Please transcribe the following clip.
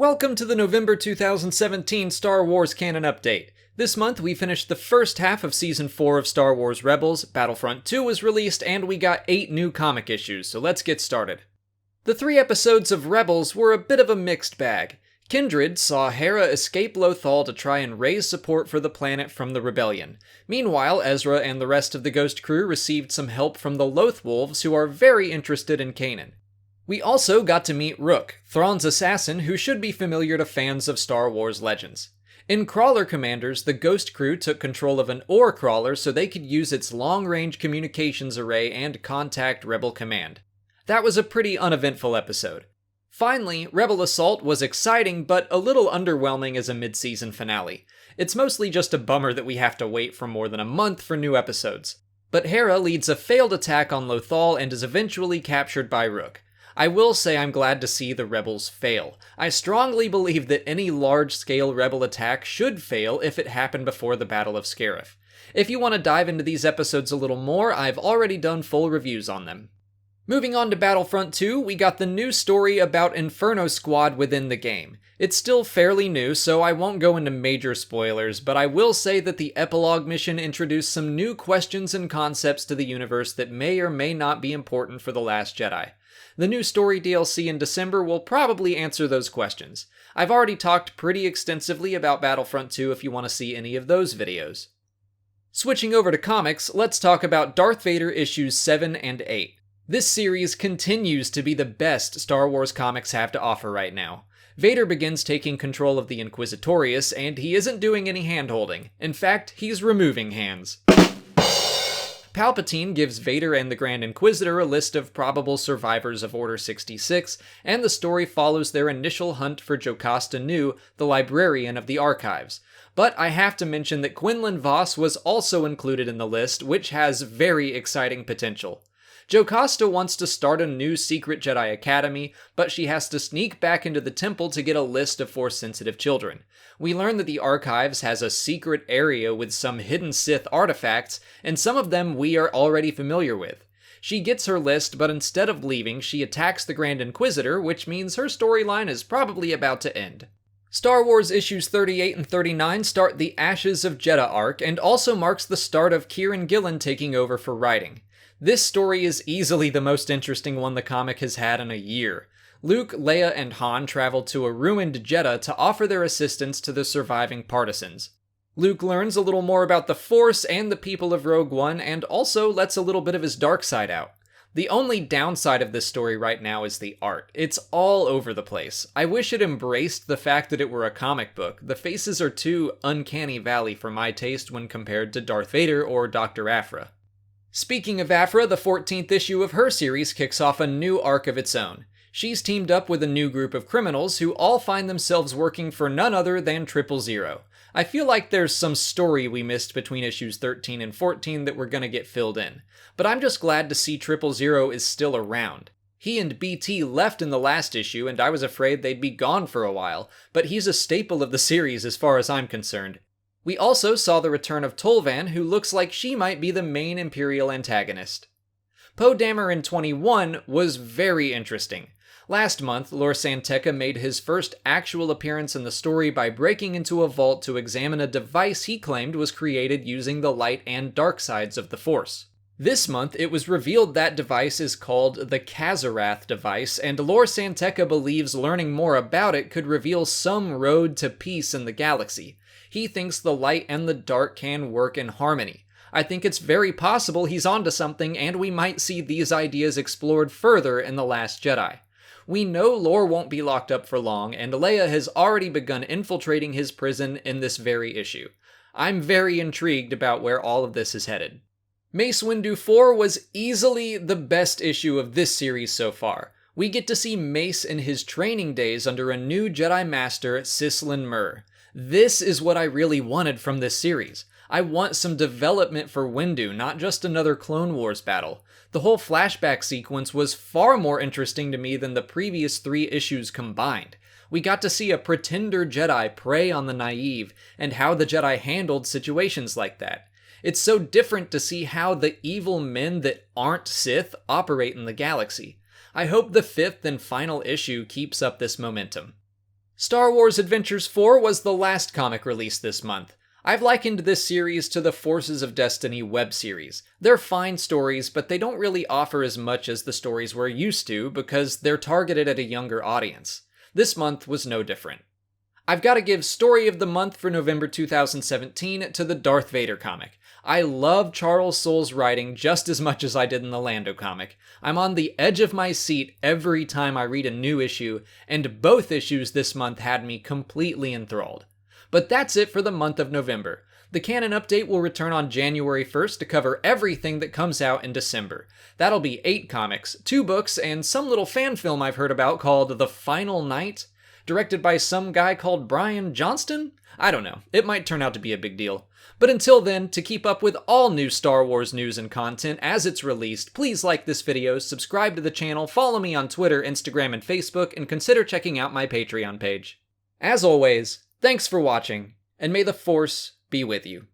Welcome to the November 2017 Star Wars Canon Update. This month we finished the first half of Season 4 of Star Wars Rebels, Battlefront 2 was released, and we got 8 new comic issues, so let's get started. The 3 episodes of Rebels were a bit of a mixed bag. Kindred saw Hera escape Lothal to try and raise support for the planet from the rebellion. Meanwhile, Ezra and the rest of the Ghost crew received some help from the Lothwolves, who are very interested in Kanan. We also got to meet Rook, Thrawn's assassin who should be familiar to fans of Star Wars Legends. In Crawler Commanders, the Ghost crew took control of an ore crawler so they could use its long-range communications array and contact Rebel Command. That was a pretty uneventful episode. Finally, Rebel Assault was exciting but a little underwhelming as a mid-season finale. It's mostly just a bummer that we have to wait for more than a month for new episodes. But Hera leads a failed attack on Lothal and is eventually captured by Rook. I will say I'm glad to see the Rebels fail. I strongly believe that any large-scale Rebel attack should fail if it happened before the Battle of Scarif. If you want to dive into these episodes a little more, I've already done full reviews on them. Moving on to Battlefront 2, we got the new story about Inferno Squad within the game. It's still fairly new, so I won't go into major spoilers, but I will say that the epilogue mission introduced some new questions and concepts to the universe that may or may not be important for The Last Jedi. The new story DLC in December will probably answer those questions. I've already talked pretty extensively about Battlefront 2 if you want to see any of those videos. Switching over to comics, let's talk about Darth Vader issues 7 and 8. This series continues to be the best Star Wars comics have to offer right now. Vader begins taking control of the Inquisitorius, and he isn't doing any hand-holding. In fact, he's removing hands. Palpatine gives Vader and the Grand Inquisitor a list of probable survivors of Order 66, and the story follows their initial hunt for Jocasta Nu, the librarian of the archives. But I have to mention that Quinlan Vos was also included in the list, which has very exciting potential. Jocasta wants to start a new secret Jedi Academy, but she has to sneak back into the temple to get a list of Force-sensitive children. We learn that the Archives has a secret area with some hidden Sith artifacts, and some of them we are already familiar with. She gets her list, but instead of leaving, she attacks the Grand Inquisitor, which means her storyline is probably about to end. Star Wars issues 38 and 39 start the Ashes of Jedha arc, and also marks the start of Kieran Gillen taking over for writing. This story is easily the most interesting one the comic has had in a year. Luke, Leia, and Han travel to a ruined Jedha to offer their assistance to the surviving partisans. Luke learns a little more about the Force and the people of Rogue One, and also lets a little bit of his dark side out. The only downside of this story right now is the art. It's all over the place. I wish it embraced the fact that it were a comic book. The faces are too uncanny valley for my taste when compared to Darth Vader or Dr. Aphra. Speaking of Aphra, the 14th issue of her series kicks off a new arc of its own. She's teamed up with a new group of criminals who all find themselves working for none other than 000. I feel like there's some story we missed between issues 13 and 14 that we're gonna get filled in. But I'm just glad to see 000 is still around. He and BT left in the last issue, and I was afraid they'd be gone for a while, but he's a staple of the series as far as I'm concerned. We also saw the return of Tolvan, who looks like she might be the main Imperial antagonist. Poe Dameron 21 was very interesting. Last month, Lor San Tekka made his first actual appearance in the story by breaking into a vault to examine a device he claimed was created using the light and dark sides of the Force. This month, it was revealed that device is called the Kazarath device, and Lor San Tekka believes learning more about it could reveal some road to peace in the galaxy. He thinks the light and the dark can work in harmony. I think it's very possible he's onto something, and we might see these ideas explored further in The Last Jedi. We know Lor won't be locked up for long, and Leia has already begun infiltrating his prison in this very issue. I'm very intrigued about where all of this is headed. Mace Windu 4 was easily the best issue of this series so far. We get to see Mace in his training days under a new Jedi Master, Sislin Mur. This is what I really wanted from this series. I want some development for Windu, not just another Clone Wars battle. The whole flashback sequence was far more interesting to me than the previous 3 issues combined. We got to see a pretender Jedi prey on the naive, and how the Jedi handled situations like that. It's so different to see how the evil men that aren't Sith operate in the galaxy. I hope the 5th and final issue keeps up this momentum. Star Wars Adventures 4 was the last comic released this month. I've likened this series to the Forces of Destiny web series. They're fine stories, but they don't really offer as much as the stories we're used to because they're targeted at a younger audience. This month was no different. I've got to give Story of the Month for November 2017 to the Darth Vader comic. I love Charles Soule's writing just as much as I did in the Lando comic. I'm on the edge of my seat every time I read a new issue, and both issues this month had me completely enthralled. But that's it for the month of November. The Canon update will return on January 1st to cover everything that comes out in December. That'll be 8 comics, 2 books, and some little fan film I've heard about called The Final Night, directed by some guy called Brian Johnston? I don't know. It might turn out to be a big deal. But until then, to keep up with all new Star Wars news and content as it's released, please like this video, subscribe to the channel, follow me on Twitter, Instagram, and Facebook, and consider checking out my Patreon page. As always, thanks for watching, and may the Force be with you.